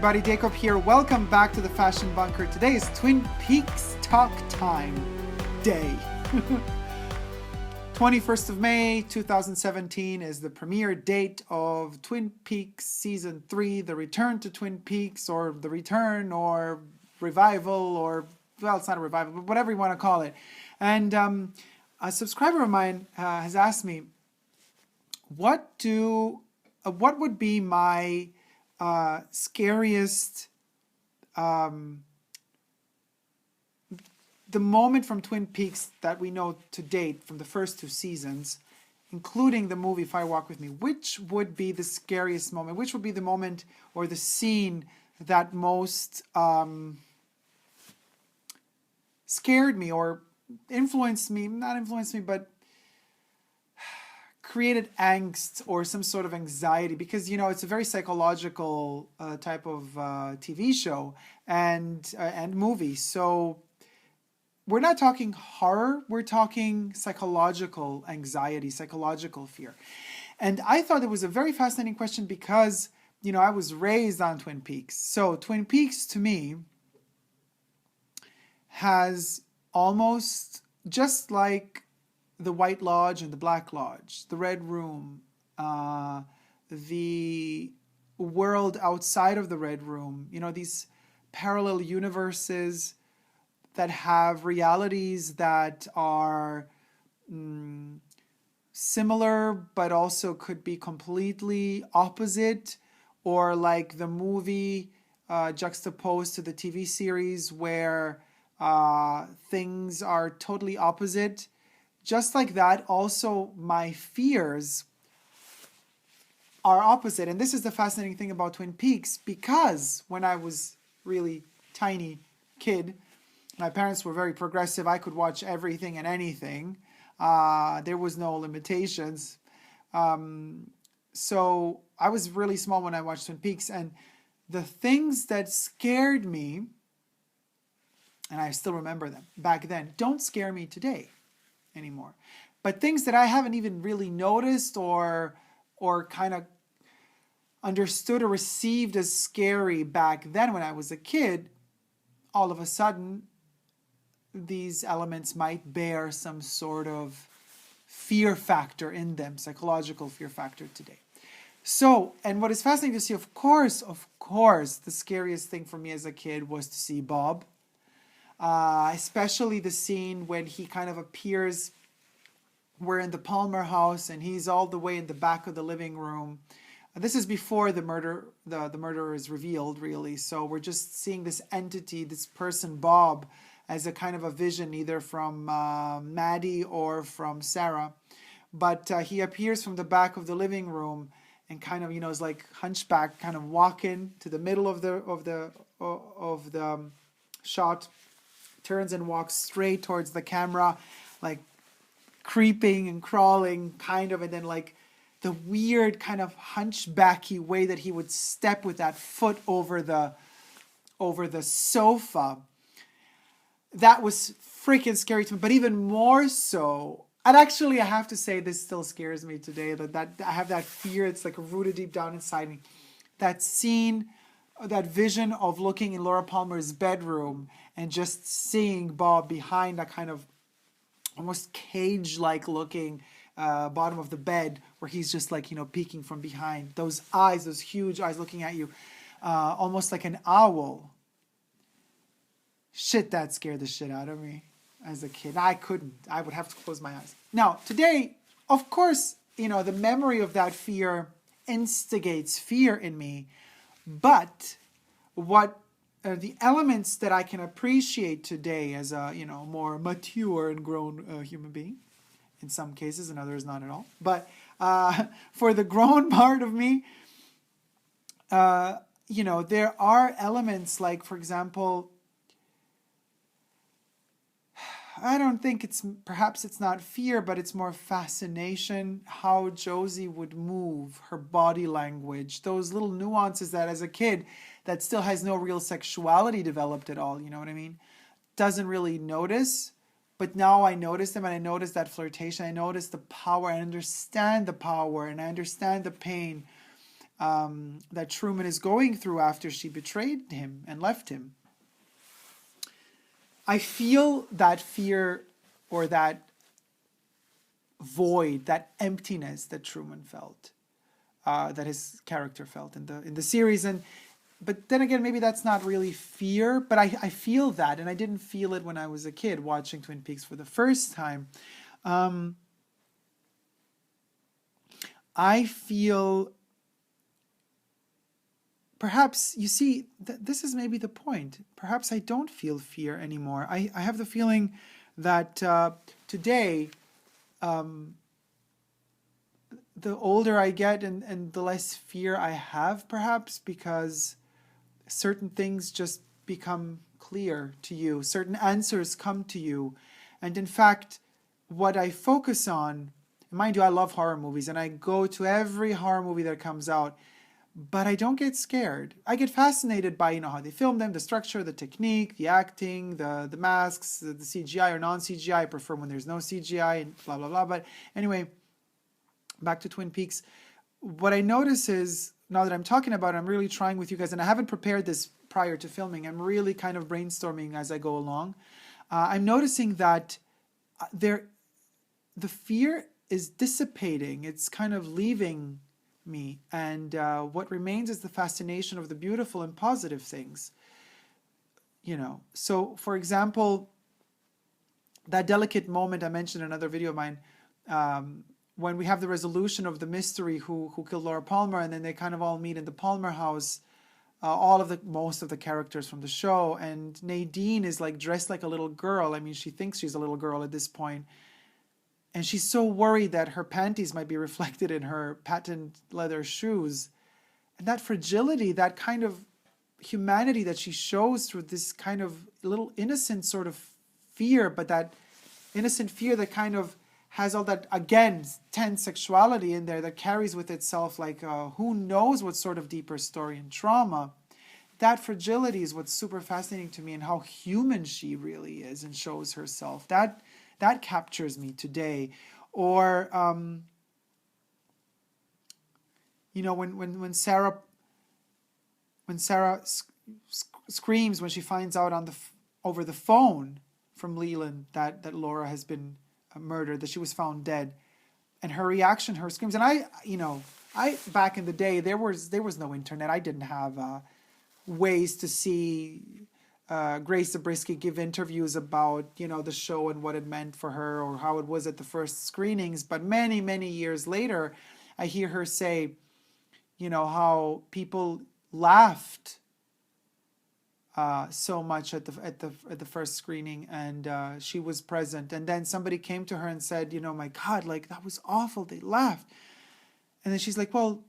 everybody, Dacob here. Welcome back to the Fashion Bunker. Today is Twin Peaks Talk Time Day. 21st of May 2017 is the premiere date of Twin Peaks Season 3, the return to Twin Peaks, or the return, or revival, or, well, it's not a revival, but whatever you want to call it. And a subscriber of mine has asked me, what would be my scariest, the moment from Twin Peaks that we know to date from the first two seasons, including the movie Fire Walk With Me, which would be the scariest moment? Which would be the moment or the scene that most scared me or influenced me, not influenced me, but created angst or some sort of anxiety? Because, you know, it's a very psychological type of TV show and movie. So we're not talking horror, we're talking psychological anxiety, psychological fear. And I thought it was a very fascinating question because, you know, I was raised on Twin Peaks. So Twin Peaks to me has almost, just like the White Lodge and the Black Lodge, the Red Room, the world outside of the Red Room, you know, these parallel universes that have realities that are similar but also could be completely opposite, or like the movie juxtaposed to the TV series where things are totally opposite. Just like that, also my fears are opposite. And this is the fascinating thing about Twin Peaks, because when I was really tiny kid, my parents were very progressive. I could watch everything and anything. There was no limitations. So I was really small when I watched Twin Peaks. And the things that scared me, and I still remember them back then, don't scare me today anymore. But things that I haven't even really noticed or kind of understood or received as scary back then when I was a kid, all of a sudden, these elements might bear some sort of fear factor in them, psychological fear factor today. So, and what is fascinating to see, of course, the scariest thing for me as a kid was to see Bob. Especially the scene when he kind of appears, we're in the Palmer house and he's all the way in the back of the living room. This is before the murder is revealed, really. So we're just seeing this entity, this person, Bob, as a kind of a vision, either from Maddie or from Sarah. But he appears from the back of the living room and kind of, you know, is like hunchback, kind of walking to the middle of the shot, turns and walks straight towards the camera, like creeping and crawling, kind of, and then like the weird kind of hunchbacky way that he would step with that foot over the sofa. That was freaking scary to me, but even more so, and actually I have to say this still scares me today, that I have that fear, it's like rooted deep down inside me. That scene, that vision of looking in Laura Palmer's bedroom and just seeing Bob behind that kind of almost cage-like looking bottom of the bed, where he's just like, you know, peeking from behind. Those eyes, those huge eyes looking at you, almost like an owl. Shit, that scared the shit out of me as a kid. I couldn't. I would have to close my eyes. Now, today, of course, you know, the memory of that fear instigates fear in me. But what are the elements that I can appreciate today as a, you know, more mature and grown human being? In some cases, in others, not at all. But for the grown part of me, you know, there are elements like, for example, I don't think perhaps it's not fear, but it's more fascination, how Josie would move, her body language, those little nuances that as a kid that still has no real sexuality developed at all, you know what I mean? Doesn't really notice, but now I notice them, and I notice that flirtation, I notice the power, I understand the power, and I understand the pain. that Truman is going through after she betrayed him and left him. I feel that fear, or that void, that emptiness that Truman felt, that his character felt in the series. But then again, maybe that's not really fear, but I feel that, and I didn't feel it when I was a kid watching Twin Peaks for the first time. I feel, perhaps, you see, this is maybe the point. Perhaps I don't feel fear anymore. I have the feeling that today, the older I get and the less fear I have, perhaps, because certain things just become clear to you. Certain answers come to you. And in fact, what I focus on, mind you, I love horror movies and I go to every horror movie that comes out, but I don't get scared. I get fascinated by, how they film them, the structure, the technique, the acting, the masks, the CGI or non-CGI. I prefer when there's no CGI and blah, blah, blah. But anyway, back to Twin Peaks. What I notice is, now that I'm talking about it, I'm really trying with you guys, and I haven't prepared this prior to filming. I'm really kind of brainstorming as I go along. I'm noticing that the fear is dissipating. It's kind of leaving me, and what remains is the fascination of the beautiful and positive things. So for example, that delicate moment I mentioned in another video of mine, when we have the resolution of the mystery who killed Laura Palmer, and then they kind of all meet in the Palmer house, most of the characters from the show, and Nadine is like dressed like a little girl. I mean, she thinks she's a little girl at this point. And she's so worried that her panties might be reflected in her patent leather shoes. And that fragility, that kind of humanity that she shows through this kind of little innocent sort of fear, but that innocent fear that kind of has all that, again, tense sexuality in there that carries with itself like who knows what sort of deeper story and trauma. That fragility is what's super fascinating to me, and how human she really is and shows herself. That captures me today. Or, when Sarah screams when she finds out over the phone from Leland that Laura has been murdered, that she was found dead, and her reaction, her screams. And I back in the day, there was no internet. I didn't have ways to see Grace Zabriskie give interviews about, the show and what it meant for her, or how it was at the first screenings. But many, many years later, I hear her say, how people laughed so much at the first screening, and she was present. And then somebody came to her and said, my God, like, that was awful. They laughed. And then she's like, well,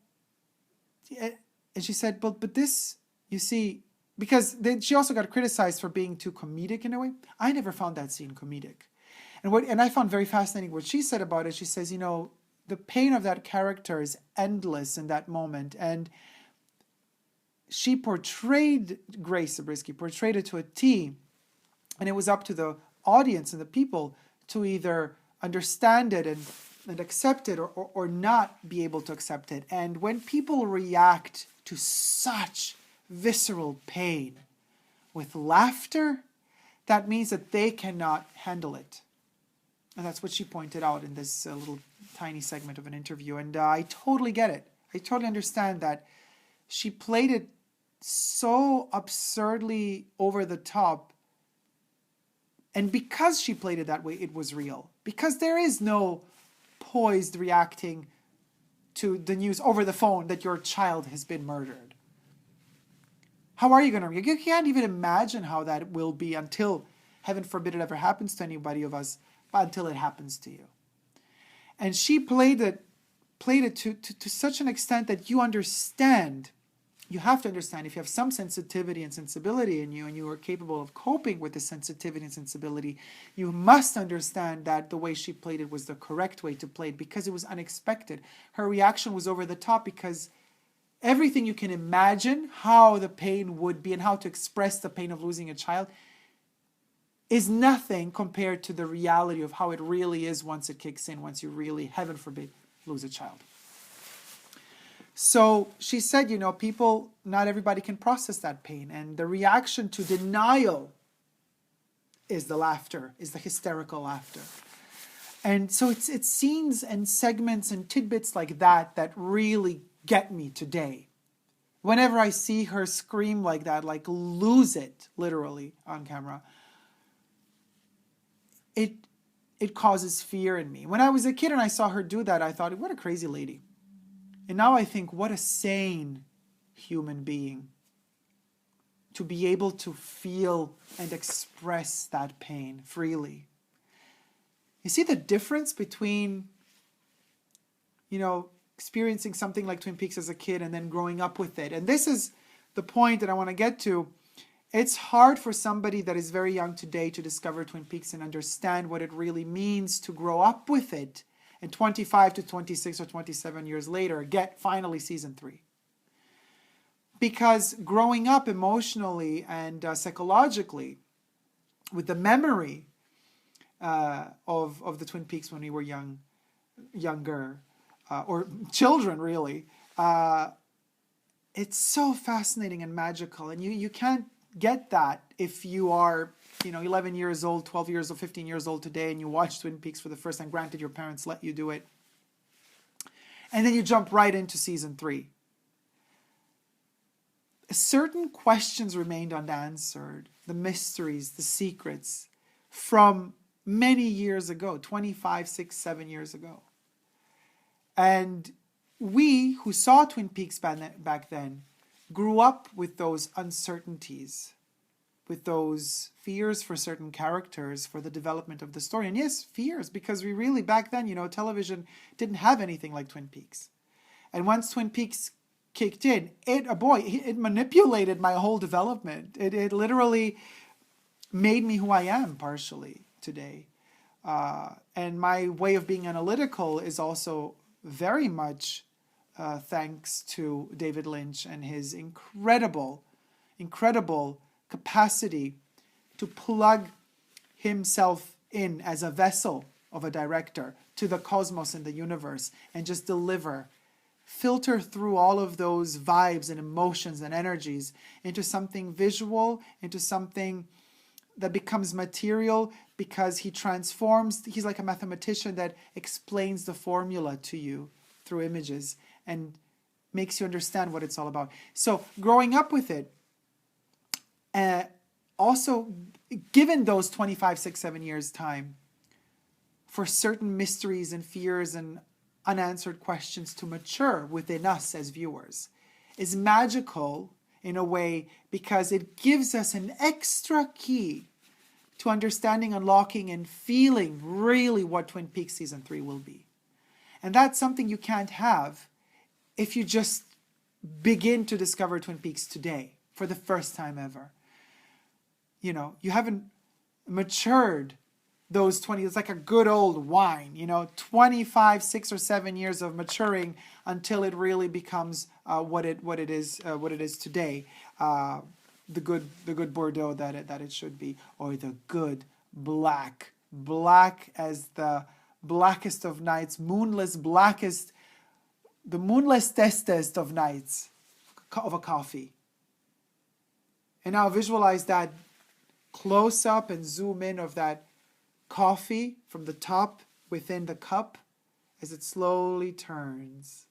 and she said, but this, you see, because then she also got criticized for being too comedic in a way. I never found that scene comedic. And I found very fascinating what she said about it. She says, the pain of that character is endless in that moment. And she portrayed, Grace Zabriskie portrayed it to a T. And it was up to the audience and the people to either understand it and accept it, or not be able to accept it. And when people react to such visceral pain with laughter, that means that they cannot handle it. And that's what she pointed out in this little tiny segment of an interview. And I totally get it. I totally understand that she played it so absurdly over the top. And because she played it that way, it was real. Because there is no poised reacting to the news over the phone that your child has been murdered. How are you going to react? You can't even imagine how that will be until, heaven forbid it ever happens to anybody of us, but until it happens to you. And she played it to such an extent that you understand. You have to understand, if you have some sensitivity and sensibility in you, and you are capable of coping with the sensitivity and sensibility, you must understand that the way she played it was the correct way to play it, because it was unexpected. Her reaction was over the top, because everything you can imagine how the pain would be and how to express the pain of losing a child is nothing compared to the reality of how it really is once it kicks in, once you really, heaven forbid, lose a child. So she said, people, not everybody can process that pain. And the reaction to denial is the laughter, is the hysterical laughter. And so it's scenes and segments and tidbits like that that really get me today. Whenever I see her scream like that, like lose it, literally, on camera, it causes fear in me. When I was a kid and I saw her do that, I thought, what a crazy lady. And now I think, what a sane human being to be able to feel and express that pain freely. You see the difference between, experiencing something like Twin Peaks as a kid and then growing up with it. And this is the point that I want to get to. It's hard for somebody that is very young today to discover Twin Peaks and understand what it really means to grow up with it. And 25 to 26 or 27 years later, get finally season 3. Because growing up emotionally and psychologically with the memory of the Twin Peaks when we were younger, or children really, it's so fascinating and magical. And you can't get that if you are 11 years old, 12 years old, 15 years old today, and you watch Twin Peaks for the first time. Granted, your parents let you do it. And then you jump right into season 3. Certain questions remained unanswered. The mysteries, the secrets from many years ago, 25, 6, 7 years ago. And we who saw Twin Peaks back then grew up with those uncertainties, with those fears for certain characters, for the development of the story. And yes, fears, because we really, back then, television didn't have anything like Twin Peaks. And once Twin Peaks kicked in, it manipulated my whole development. It literally made me who I am partially today. And my way of being analytical is also very much thanks to David Lynch and his incredible capacity to plug himself in as a vessel of a director to the cosmos and the universe and just filter through all of those vibes and emotions and energies into something visual, into something that becomes material, because he transforms. He's like a mathematician that explains the formula to you through images and makes you understand what it's all about. So growing up with it, also given those 25, 6, 7 years time for certain mysteries and fears and unanswered questions to mature within us as viewers, is magical in a way, because it gives us an extra key to understanding, unlocking, and feeling really what Twin Peaks Season 3 will be. And that's something you can't have if you just begin to discover Twin Peaks today for the first time ever. You haven't matured those 20, it's like a good old wine, 25, 6 or 7 years of maturing until it really becomes what it is today. The good Bordeaux that it should be, or the good black as the blackest of nights, the moonless-testest of nights of a coffee. And now visualize that close up and zoom in of that coffee from the top within the cup as it slowly turns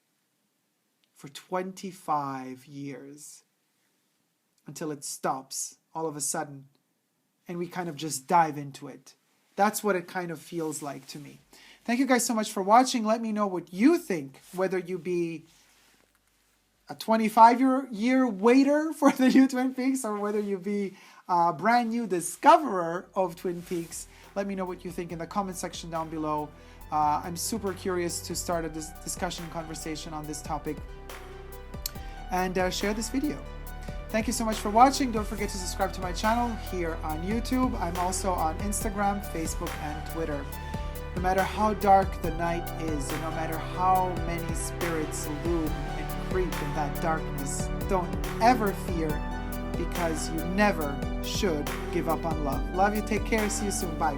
for 25 years until it stops all of a sudden and we kind of just dive into it. That's what it kind of feels like to me. Thank you guys so much for watching. Let me know what you think, whether you be a 25-year waiter for the new Twin Peaks or whether you be a brand new discoverer of Twin Peaks. Let me know what you think in the comment section down below. I'm super curious to start a discussion conversation on this topic, and share this video. Thank you so much for watching. Don't forget to subscribe to my channel here on YouTube. I'm also on Instagram, Facebook, and Twitter. No matter how dark the night is, and no matter how many spirits loom and creep in that darkness, don't ever fear, because you never should give up on love. Love you, take care, see you soon, bye.